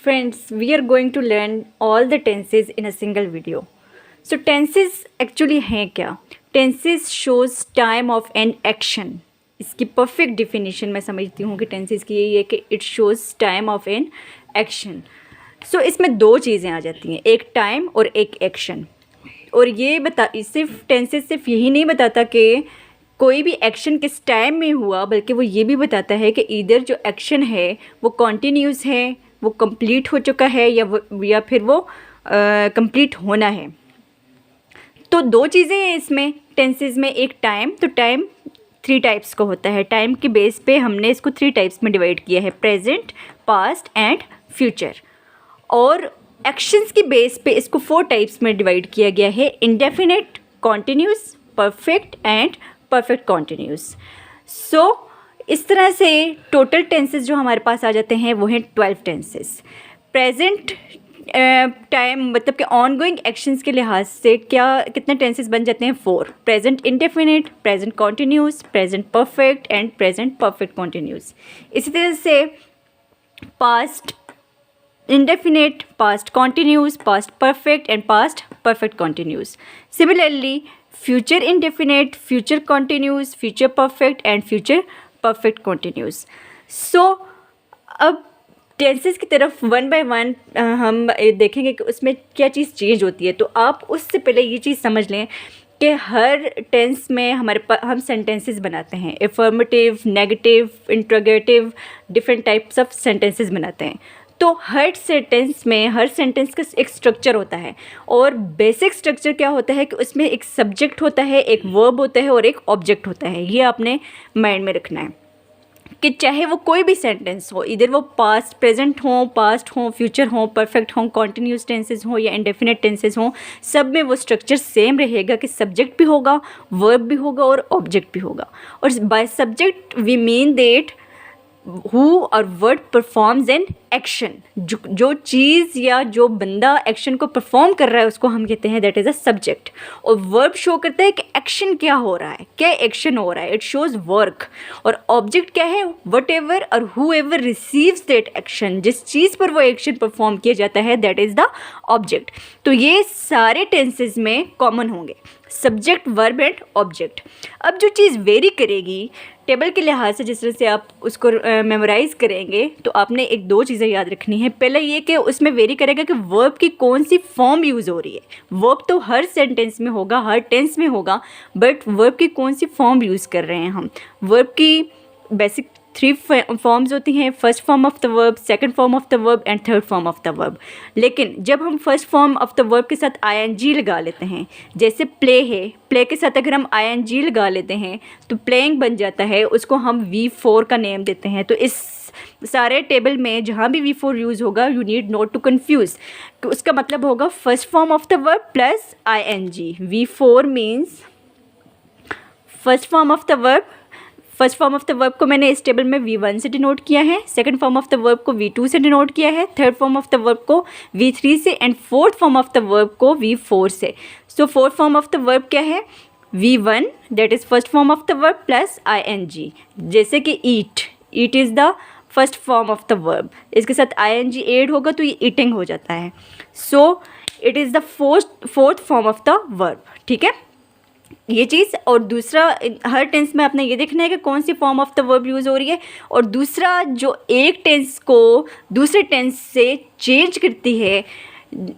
Friends, we are going to learn all the tenses in a single video. So tenses actually हैं क्या? Tenses shows time of an action. इसकी perfect definition मैं समझती हूँ कि tenses की यही है कि it shows time of an action. So इसमें दो चीज़ें आ जाती हैं, एक time और एक action. और ये सिर्फ tenses सिर्फ यही नहीं बताता कि कोई भी एक्शन किस टाइम में हुआ, बल्कि वो ये भी बताता है कि इधर जो एक्शन है वो कॉन्टीन्यूस है, वो कंप्लीट हो चुका है या फिर वो कंप्लीट होना है. तो दो चीज़ें हैं इसमें टेंसेस में. एक टाइम, तो टाइम 3 टाइप्स का होता है. टाइम के बेस पे हमने इसको 3 टाइप्स में डिवाइड किया है, प्रेजेंट, पास्ट एंड फ्यूचर. और एक्शंस की बेस पे इसको 4 टाइप्स में डिवाइड किया गया है, indefinite, continuous, perfect and perfect continuous. So इस तरह से टोटल टेंसेस जो हमारे पास आ जाते हैं वो हैं 12 टेंसेस. प्रेजेंट टाइम मतलब कि ऑन गोइंग एक्शंस के लिहाज से कितने टेंसेस बन जाते हैं? 4. Present indefinite, present continuous, present perfect and present perfect continuous. इसी तरह से past indefinite, past continuous, past perfect and past perfect continuous. Similarly, future indefinite, future continuous, future perfect and future perfect continuous. So अब tenses की तरफ one by one हम देखेंगे कि उसमें क्या चीज़ चेंज होती है. तो आप उससे पहले ये चीज़ समझ लें कि हर टेंस में हम सेंटेंसेस बनाते हैं, affirmative, negative, interrogative, different types of sentences बनाते हैं. तो हर सेंटेंस का एक स्ट्रक्चर होता है. और बेसिक स्ट्रक्चर क्या होता है कि उसमें एक सब्जेक्ट होता है, एक वर्ब होता है और एक ऑब्जेक्ट होता है. ये आपने माइंड में रखना है कि चाहे वो कोई भी सेंटेंस हो, इधर वो पास्ट प्रेजेंट हो, पास्ट हो, फ्यूचर हो, परफेक्ट हो, कॉन्टीन्यूस टेंसेस हो या इंडेफिनिट टेंसेस हो, सब में वो स्ट्रक्चर सेम रहेगा कि सब्जेक्ट भी होगा, वर्ब भी होगा और ऑब्जेक्ट भी होगा. और by subject we mean that who और वर्ड परफॉर्म्स एन एक्शन. जो चीज़ या जो बंदा एक्शन को परफॉर्म कर रहा है उसको हम कहते हैं दैट इज़ अ सब्जेक्ट. और वर्ब शो करता है कि एक्शन क्या हो रहा है, क्या एक्शन हो रहा है, इट शोज़ वर्क. और ऑब्जेक्ट क्या है? वट एवर और who ever receives that action, जिस चीज़ पर वो एक्शन परफॉर्म किया जाता है दैट इज़ द ऑब्जेक्ट. तो ये सारे टेंसेज में कॉमन होंगे, सब्जेक्ट, वर्ब एंड ऑब्जेक्ट. अब जो चीज़ वेरी करेगी टेबल के लिहाज से, जिस तरह से आप उसको मेमोराइज़ करेंगे, तो आपने एक दो चीज़ें याद रखनी है. पहले ये कि उसमें वेरी करेगा कि वर्ब की कौन सी फॉर्म यूज़ हो रही है. वर्ब तो हर सेंटेंस में होगा, हर टेंस में होगा, बट वर्ब की कौन सी फॉर्म यूज़ कर रहे हैं हम. वर्ब की बेसिक 3 फॉर्म्स होती हैं, first form of the verb, second form of the verb and third form of the verb. लेकिन जब हम first form of the verb के साथ ing लगा लेते हैं, जैसे प्ले है, प्ले के साथ अगर हम ing लगा लेते हैं तो प्लेइंग बन जाता है, उसको हम V4 का नेम देते हैं. तो इस सारे टेबल में जहाँ भी V4 यूज़ होगा, you need not to confuse. उसका मतलब होगा first form of the verb plus ing. V4 means first form of the verb. First form of the verb को मैंने इस टेबल में V1 से डिनोट किया है, second form of the verb को V2 से डिनोट किया है, third form of the verb को V3 से and fourth form of the verb को V4 से. So fourth form of the verb क्या है? V1 that is first form of the verb plus ing. जैसे कि eat is the first form of the verb, इसके साथ ing add होगा तो ये ईटिंग हो जाता है. So it is the fourth form of the verb. ठीक है, ये चीज़. और दूसरा, हर टेंस में आपने ये देखना है कि कौन सी form of the verb use हो रही है. और दूसरा, जो एक टेंस को दूसरे टेंस से चेंज करती है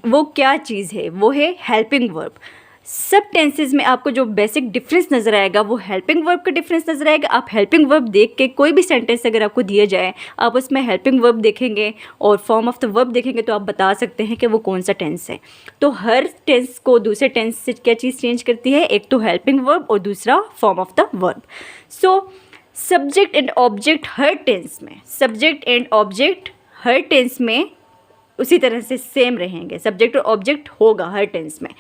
वो क्या चीज़ है? वो है हेल्पिंग वर्ब. सब टेंसेस में आपको जो बेसिक डिफरेंस नज़र आएगा वो हेल्पिंग वर्ब का डिफरेंस नज़र आएगा. आप हेल्पिंग वर्ब देख के, कोई भी सेंटेंस अगर आपको दिया जाए, आप उसमें हेल्पिंग वर्ब देखेंगे और फॉर्म ऑफ द वर्ब देखेंगे तो आप बता सकते हैं कि वो कौन सा टेंस है. तो हर टेंस को दूसरे टेंस से क्या चीज़ चेंज करती है? एक तो हेल्पिंग वर्ब और दूसरा form of the verb. So subject and object हर टेंस में, सब्जेक्ट एंड ऑब्जेक्ट हर टेंस में उसी तरह से सेम रहेंगे. सब्जेक्ट और ऑब्जेक्ट होगा हर टेंस में.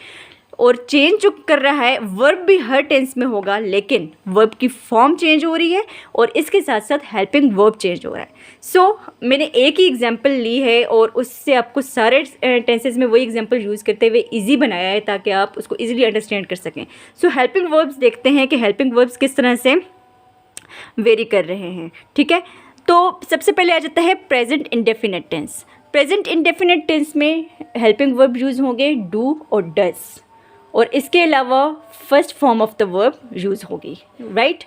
और चेंज जो कर रहा है वर्ब भी हर टेंस में होगा, लेकिन वर्ब की फॉर्म चेंज हो रही है और इसके साथ साथ हेल्पिंग वर्ब चेंज हो रहा है. सो मैंने एक ही एग्जांपल ली है और उससे आपको सारे टेंसेस में वही एग्जांपल यूज़ करते हुए इजी बनाया है ताकि आप उसको इजीली अंडरस्टैंड कर सकें. सो हेल्पिंग वर्ब्स देखते हैं कि हेल्पिंग वर्ब्स किस तरह से वेरी कर रहे हैं. ठीक है, तो सबसे पहले आ जाता है present indefinite tense. Present indefinite tense में हेल्पिंग वर्ब यूज़ होंगे डू और डज, और इसके अलावा first form of the verb use होगी, राइट।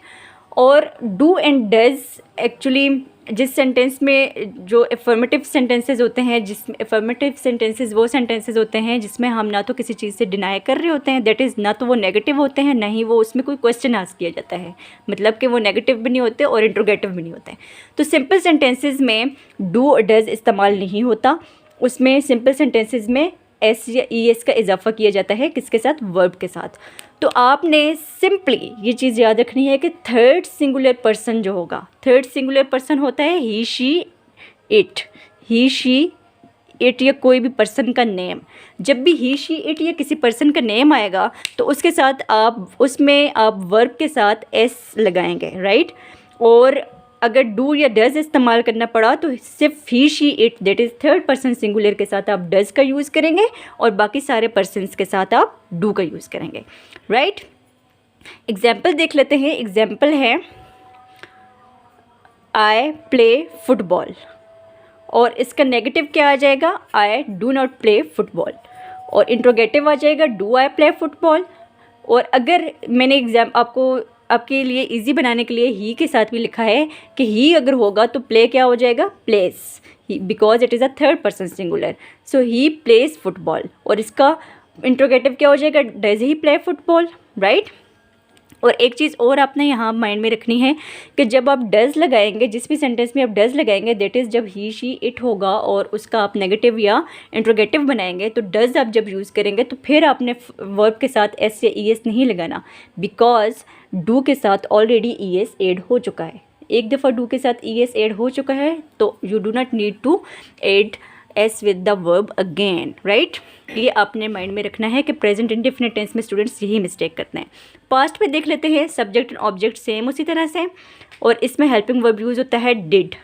और डू एंड डज एक्चुअली जिस सेंटेंस में जो एफर्मेटिव सेंटेंसेस होते हैं, जिसमें एफर्मेटिव सेंटेंसेस वो सेंटेंसेस होते हैं जिसमें हम ना तो किसी चीज़ से डिनाई कर रहे होते हैं, दैट इज़ ना तो वो नेगेटिव होते हैं, ना ही वो उसमें कोई क्वेश्चन आस्क किया जाता है, मतलब कि वो नेगेटिव भी नहीं होते और इंट्रोगेटिव भी नहीं होते। तो सिंपल सेंटेंसेस में डू और डज इस्तेमाल नहीं होता, उसमें सिंपल सेंटेंसेस में एस या ई एस का इजाफा किया जाता है, किसके साथ, वर्ब के साथ। तो आपने सिंपली ये चीज़ याद रखनी है कि थर्ड सिंगुलर पर्सन जो होगा, थर्ड सिंगुलर पर्सन होता है he she it, he she it या कोई भी पर्सन का नेम। जब भी ही शी इट या किसी पर्सन का नेम आएगा तो उसके साथ आप उसमें आप वर्ब के साथ एस लगाएंगे, राइट। और अगर डू या डज इस्तेमाल करना पड़ा तो सिर्फ he she it that is third person singular के साथ आप डज का यूज़ करेंगे और बाकी सारे पर्सन्स के साथ आप डू का यूज़ करेंगे, राइट। एग्जाम्पल देख लेते हैं। एग्जाम्पल है आई प्ले फुटबॉल, और इसका नेगेटिव क्या आ जाएगा, I do not play football, और इंट्रोगेटिव आ जाएगा डू आई प्ले फुटबॉल। और अगर मैंने आपके लिए इजी बनाने के लिए ही के साथ भी लिखा है कि ही अगर होगा तो प्ले क्या हो जाएगा, place, because it is a third person singular, so he place football. और इसका इंट्रोगेटिव क्या हो जाएगा, does he play football, right. और एक चीज़ और आपने यहाँ माइंड में रखनी है कि जब आप डज लगाएंगे, जिस भी सेंटेंस में आप डज लगाएंगे, दैट इज़ जब ही शी इट होगा और उसका आप नेगेटिव या इंट्रोगेटिव बनाएंगे, तो डज आप जब यूज़ करेंगे तो फिर आपने वर्ब के साथ एस या ई एस नहीं लगाना, बिकॉज डू के साथ ऑलरेडी ई एस एड हो चुका है। एक दफ़ा डू के साथ ई एस एड हो चुका है तो you do not need to add s with the verb again, right. ये आपने माइंड में रखना है कि प्रेजेंट इंडेफिनिट टेंस में स्टूडेंट्स यही मिस्टेक करते हैं। पास्ट में देख लेते हैं, सब्जेक्ट एंड ऑब्जेक्ट सेम उसी तरह से, और इसमें हेल्पिंग वर्ब यूज़ होता है डिड,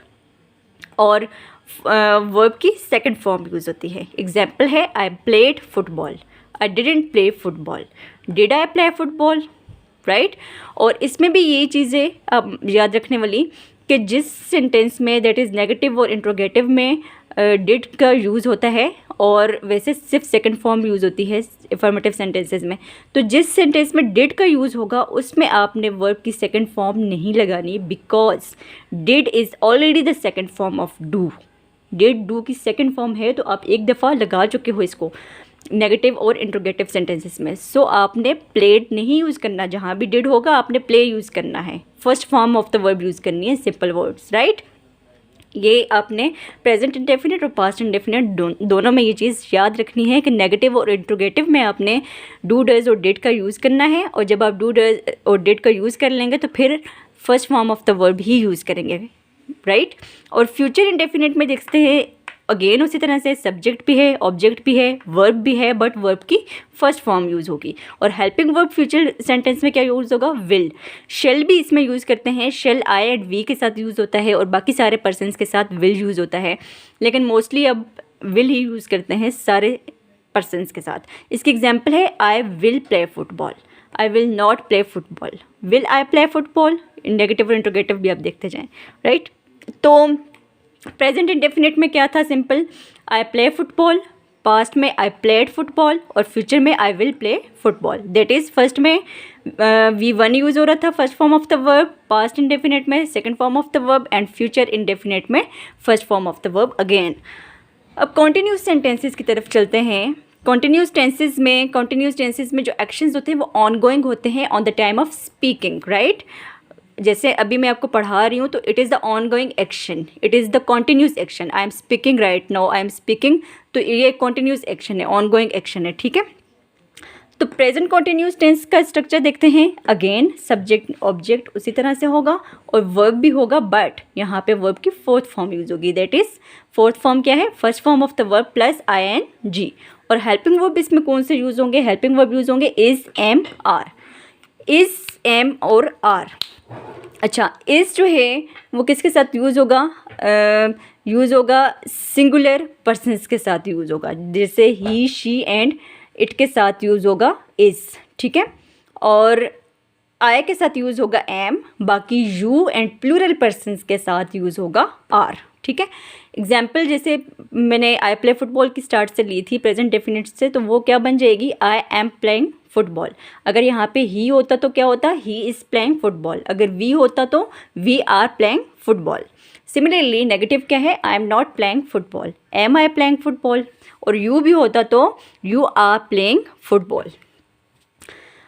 और वर्ब की सेकंड फॉर्म यूज़ होती है। एग्जाम्पल है आई played football, I didn't play football, did I play football, right. और इसमें भी ये चीज़ें अब याद रखने वाली कि जिस सेंटेंस में दैट इज़ नेगेटिव और इंट्रोगेटिव में डिड का यूज़ होता है, और वैसे सिर्फ सेकंड फॉर्म यूज़ होती है अफर्मेटिव सेंटेंसेस में, तो जिस सेंटेंस में डिड का यूज़ होगा उसमें आपने वर्ब की सेकंड फॉर्म नहीं लगानी, because did is already the second form of do. Did do की सेकंड फॉर्म है, तो आप एक दफ़ा लगा चुके हो इसको नेगेटिव और इंट्रोगेटिव सेंटेंसेस में। सो आपने प्लेड नहीं यूज़ करना, जहाँ भी डिड होगा आपने प्ले यूज़ करना है, first form of the verb use करनी है, सिंपल वर्ड्स, राइट। ये आपने प्रेजेंट इंडेफिनिट और पास्ट इंडेफिनिट दोनों में ये चीज़ याद रखनी है कि नेगेटिव और इंट्रोगेटिव में आपने डू डज और डिड का यूज़ करना है, और जब आप डू डज और डिड का यूज़ कर लेंगे तो फिर first form of the verb he use करेंगे, राइट। और फ्यूचर इंडेफिनिट में देखते हैं अगेन उसी तरह से सब्जेक्ट भी है, ऑब्जेक्ट भी है, वर्ब भी है, बट वर्ब की फर्स्ट फॉर्म यूज़ होगी। और हेल्पिंग वर्ब फ्यूचर सेंटेंस में क्या यूज़ होगा, विल। शेल भी इसमें यूज़ करते हैं, शेल आई एंड वी के साथ यूज़ होता है और बाकी सारे पर्सन्स के साथ विल यूज़ होता है, लेकिन मोस्टली अब विल ही यूज़ करते हैं सारे पर्सन्स के साथ। इसकी एग्जाम्पल है आई will play football, I will not play football, will I play football. Negative और इंट्रोगेटिव भी आप देखते जाएँ, राइट। तो प्रेजेंट इंडेफिनिट में क्या था, simple I play football, past में आई प्लेड फुटबॉल, और फ्यूचर में I will play football. That is first में V1 यूज़ हो रहा था, first form of the verb, past indefinite में second form of the verb, and future indefinite में first form of the verb again. अब continuous sentences की तरफ चलते हैं। कॉन्टिन्यूस टेंसेस में जो एक्शंस होते हैं वो ऑनगोइंग होते हैं on the time of speaking, right. जैसे अभी मैं आपको पढ़ा रही हूँ तो it is the ongoing action, it is the continuous action. I am speaking right now, I am speaking, तो ये कॉन्टिन्यूस एक्शन है, ऑनगोइंग एक्शन है, ठीक है। तो प्रेजेंट कॉन्टिन्यूस टेंस का स्ट्रक्चर देखते हैं। अगेन सब्जेक्ट ऑब्जेक्ट उसी तरह से होगा और वर्ब भी होगा, बट यहाँ पे वर्ब की फोर्थ फॉर्म यूज़ होगी। दैट इज़ फोर्थ फॉर्म क्या है, first form of the verb plus ING। और हेल्पिंग वर्ब इसमें कौन से यूज़ होंगे, हेल्पिंग वर्ब यूज़ होंगे is, am, are. Is, am और आर। अच्छा, इज़ जो है वो किसके साथ यूज़ होगा, सिंगुलर पर्सन्स के साथ यूज़ होगा, जैसे ही, शी एंड इट के साथ यूज़ होगा इज़, ठीक है। और आई के साथ यूज़ होगा एम, बाकी यू एंड प्लूरल पर्सन्स के साथ यूज़ होगा आर, ठीक है। एग्जाम्पल जैसे मैंने आई प्ले फुटबॉल की स्टार्ट से ली थी प्रेजेंट डेफिनेट से, तो वो क्या बन जाएगी, आई एम प्लेइंग फुटबॉल। अगर यहाँ पे ही होता तो क्या होता, ही इज़ प्लेइंग फुटबॉल। अगर वी होता तो we are playing football. Similarly negative क्या है, I am not playing football, am I playing football. और यू भी होता तो यू आर प्लेइंग फुटबॉल।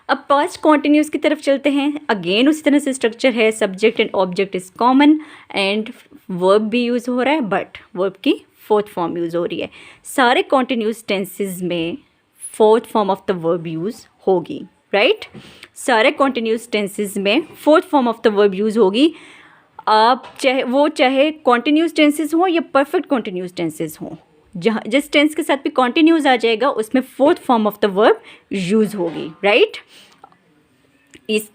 अब पास्ट कॉन्टिन्यूस की तरफ चलते हैं। अगेन उसी तरह से स्ट्रक्चर है, subject and object is common and verb भी यूज़ हो रहा है, बट वर्ब की फोर्थ फॉर्म यूज़ हो रही है। सारे कॉन्टिन्यूस टेंसेज में fourth form of the verb use होगी, राइट। सारे कॉन्टिन्यूस टेंसेज में fourth form of the verb use होगी। आप चाहे कॉन्टिन्यूस टेंसेज हो या परफेक्ट कॉन्टिन्यूस टेंसेज हो, जहाँ जिस टेंस के साथ भी कॉन्टिन्यूस आ जाएगा उसमें fourth form of the verb use होगी, राइट।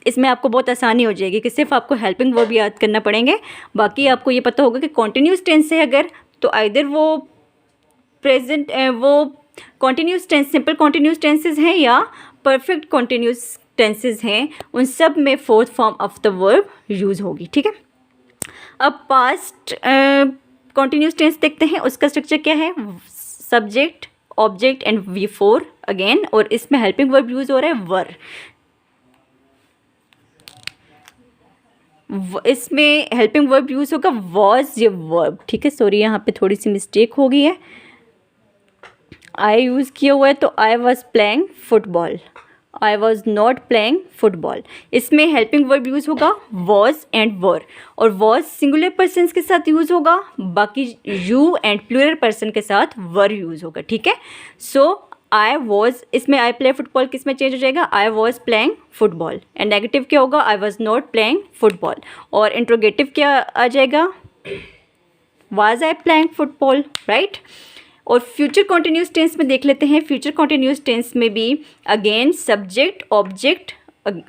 इसमें आपको बहुत आसानी हो जाएगी कि सिर्फ आपको हेल्पिंग वर्ब याद करना पड़ेंगे। बाकी आपको ये पता होगा कि कॉन्टिन्यूस टेंस है अगर, तो आइदर वो प्रेजेंट वो continuous tense simple continuous tenses हैं या परफेक्ट कॉन्टिन्यूस टेंसेज हैं, उन सब में fourth form of the verb use होगी, ठीक है। अब पास्ट कॉन्टिन्यूस टेंस देखते हैं, उसका स्ट्रक्चर क्या है, subject object and V4 again, और इसमें हेल्पिंग वर्ब यूज़ हो रहा है वर। इसमें हेल्पिंग वर्ब यूज़ होगा वॉज या वर्ब, ठीक है। सॉरी यहाँ पे थोड़ी सी मिस्टेक हो गई है, आई यूज़ किया हुआ है तो I was playing football, I was not playing football. इसमें हेल्पिंग वर्ब यूज़ होगा वॉज एंड वर, और वॉज सिंगुलर पर्सन के साथ यूज़ होगा, बाकी यू एंड प्लूरल पर्सन के साथ वर यूज़ होगा, ठीक है। सो आई वॉज, इसमें आई प्ले फुटबॉल किस में चेंज हो जाएगा, I was playing football. And negative क्या होगा, I was not playing football. और इंट्रोगेटिव क्या आ जाएगा, was I playing football, right. और फ्यूचर कॉन्टिन्यूस टेंस में देख लेते हैं। फ्यूचर कॉन्टिन्यूस टेंस में भी अगेन सब्जेक्ट ऑब्जेक्ट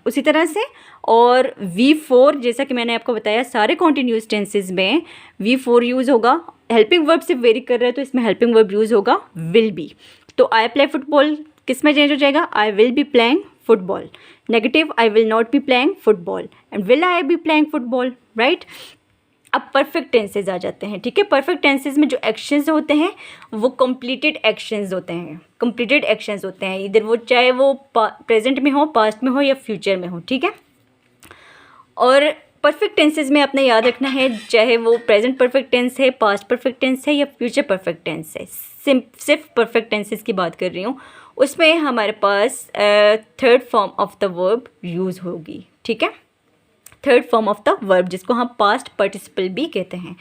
उसी तरह से, और V4 जैसा कि मैंने आपको बताया सारे कॉन्टिन्यूस टेंसेज में V4 यूज़ होगा। हेल्पिंग वर्ब से वेरी कर रहा है तो इसमें हेल्पिंग वर्ब यूज़ होगा विल बी। तो आई प्ले फुटबॉल किस में चेंज हो जाएगा, I will be playing football. Negative, I will not be playing football and will I be playing football, right. अब परफेक्ट टेंसेज आ जाते हैं, ठीक है। परफेक्ट टेंसेज में जो एक्शंस होते हैं वो कंप्लीटेड एक्शंस होते हैं, कंप्लीटेड एक्शंस होते हैं, इधर वो चाहे वो प्रेजेंट में हो, पास्ट में हो या फ्यूचर में हो, ठीक है। और परफेक्ट टेंसेज में आपने याद रखना है, चाहे वो प्रेजेंट परफेक्ट टेंस है, पास्ट परफेक्ट टेंस है या फ्यूचर परफेक्ट टेंस है, सिर्फ परफेक्ट टेंसेज की बात कर रही हूँ, उसमें हमारे पास third form of the verb use होगी, ठीक है। Third form of the verb जिसको हम पास्ट पार्टिसिपल भी कहते हैं।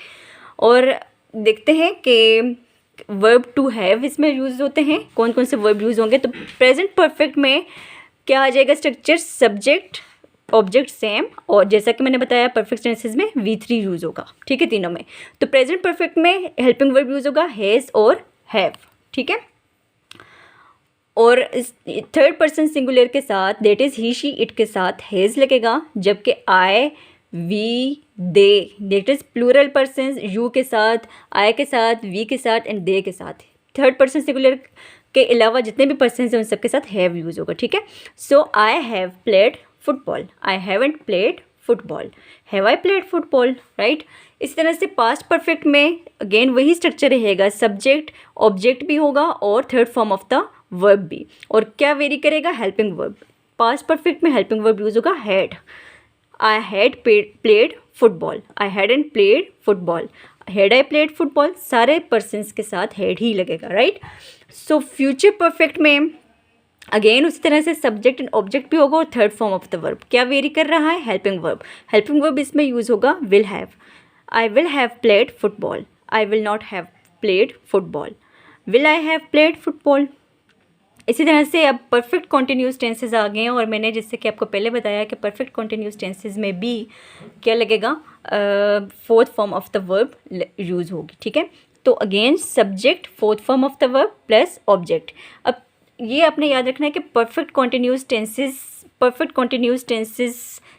और देखते हैं कि वर्ब टू हैव इसमें यूज़ होते हैं, कौन कौन से वर्ब यूज़ होंगे। तो प्रेजेंट परफेक्ट में क्या आ जाएगा स्ट्रक्चर, सब्जेक्ट ऑब्जेक्ट सेम, और जैसा कि मैंने बताया परफेक्ट टेंसेज में V3 यूज़ होगा, ठीक है, तीनों में। तो प्रेजेंट परफेक्ट में हेल्पिंग वर्ब यूज़ होगा हैज़ और हैव, ठीक है। और थर्ड पर्सन सिंगुलर के साथ that is he she it के साथ हैज़ लगेगा, जबकि I we they that is plural person you के साथ, आई के साथ, वी के साथ एंड दे के साथ, थर्ड पर्सन सिंगुलर के अलावा जितने भी पर्सन हैं उन सब के साथ हैव यूज़ होगा, ठीक है। So I have played football, I haven't played football, have I played football, right. इस तरह से पास्ट परफेक्ट में अगेन वही स्ट्रक्चर रहेगा, सब्जेक्ट ऑब्जेक्ट भी होगा और third form of the verb भी। और क्या वेरी करेगा, हेल्पिंग वर्ब। पास्ट परफेक्ट में हेल्पिंग वर्ब यूज़ होगा had, I had played football, I hadn't played football, had I played football, सारे पर्सन्स के साथ हैड ही लगेगा, राइट। सो फ्यूचर परफेक्ट में अगेन उसी तरह से सब्जेक्ट एंड ऑब्जेक्ट भी होगा और third form of the verb क्या वेरी कर रहा है, हेल्पिंग वर्ब। हेल्पिंग वर्ब इसमें यूज़ होगा will have, I will have played football, I will not have played football, will I have played football. इसी तरह से अब परफेक्ट कॉन्टिन्यूस टेंसेज आ गए हैं, और मैंने जैसे कि आपको पहले बताया कि परफेक्ट कॉन्टिन्यूस टेंसेज में भी क्या लगेगा, fourth form of the verb use होगी, ठीक है। तो again subject fourth form of the verb plus object. अब ये आपने याद रखना है कि परफेक्ट कॉन्टिन्यूस टेंसेज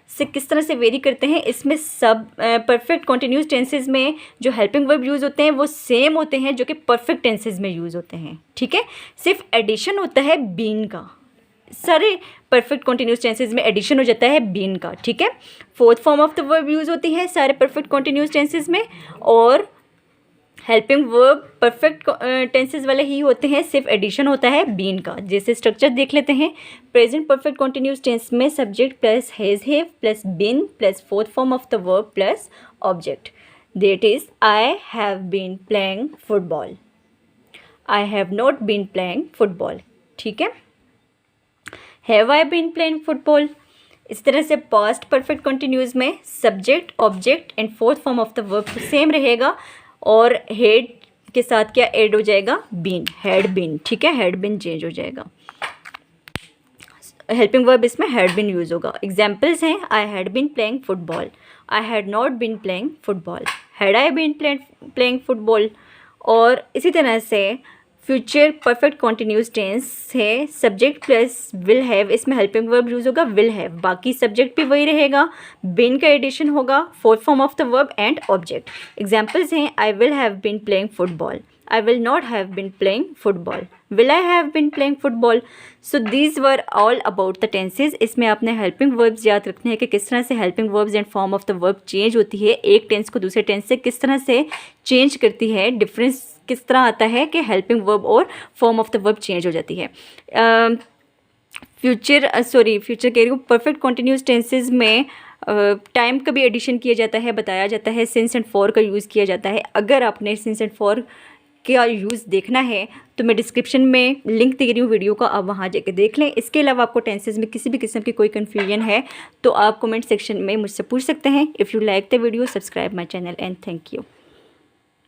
से किस तरह से वेरी करते हैं। इसमें सब परफेक्ट कॉन्टिन्यूस टेंसेज में जो हेल्पिंग वर्ब यूज़ होते हैं वो सेम होते हैं जो कि परफेक्ट टेंसेज में यूज़ होते हैं, ठीक है। सिर्फ एडिशन होता है बीन का, सारे परफेक्ट कॉन्टिन्यूस टेंसेज में एडिशन हो जाता है बीन का, ठीक है। Fourth form of the verb use होती है सारे परफेक्ट कॉन्टिन्यूस टेंसेज में, और हेल्पिंग वर्ब परफेक्ट टेंसेस वाले ही होते हैं, सिर्फ एडिशन होता है बीन का। जैसे स्ट्रक्चर देख लेते हैं। प्रेजेंट परफेक्ट कॉन्टिन्यूस टेंस में subject plus has have plus been plus fourth form of the verb plus object. That is I have been playing football, I have not been playing football. ठीक है, have I been playing football. इस तरह से past perfect continuous में subject object and fourth form of the verb same रहेगा और head के साथ क्या ऐड हो जाएगा, बीन, हैड बीन। ठीक है, हैड बीन चेंज हो जाएगा। हेल्पिंग वर्ब इसमें हैड बीन यूज़ होगा। एग्जाम्पल्स हैं, I had been playing football, I had not been playing football, had I been playing football. और इसी तरह से फ्यूचर परफेक्ट कॉन्टिन्यूस टेंस है, सब्जेक्ट प्लस विल हैव, इसमें हेल्पिंग वर्ब यूज़ होगा will have, बाकी सब्जेक्ट भी वही रहेगा, बीन का एडिशन होगा, fourth form of the verb and object. Examples हैं, I will have been playing football, I will not have been playing football. Will I have been playing football? So these were all about the tenses. इसमें आपने helping verbs याद रखने हैं कि किस तरह से helping verbs and form of the verb change होती है, एक tense को दूसरे tense से किस तरह से change करती है, difference किस तरह आता है कि helping verb और form of the verb change हो जाती है। फ्यूचर कह रही हूँ, परफेक्ट कॉन्टिन्यूस टेंसेज में टाइम का भी एडिशन किया जाता है, बताया जाता है, सिंस एंड फॉर का यूज़ किया जाता है। अगर आपने सिंस एंड फॉर का यूज़ देखना है तो मैं डिस्क्रिप्शन में लिंक दे रही हूँ वीडियो का, आप वहाँ जाके देख लें। इसके अलावा आपको टेंसेज में किसी भी किस्म की कोई कन्फ्यूजन है तो आप कमेंट सेक्शन में मुझसे पूछ सकते हैं। If you like the video, subscribe my channel and thank you.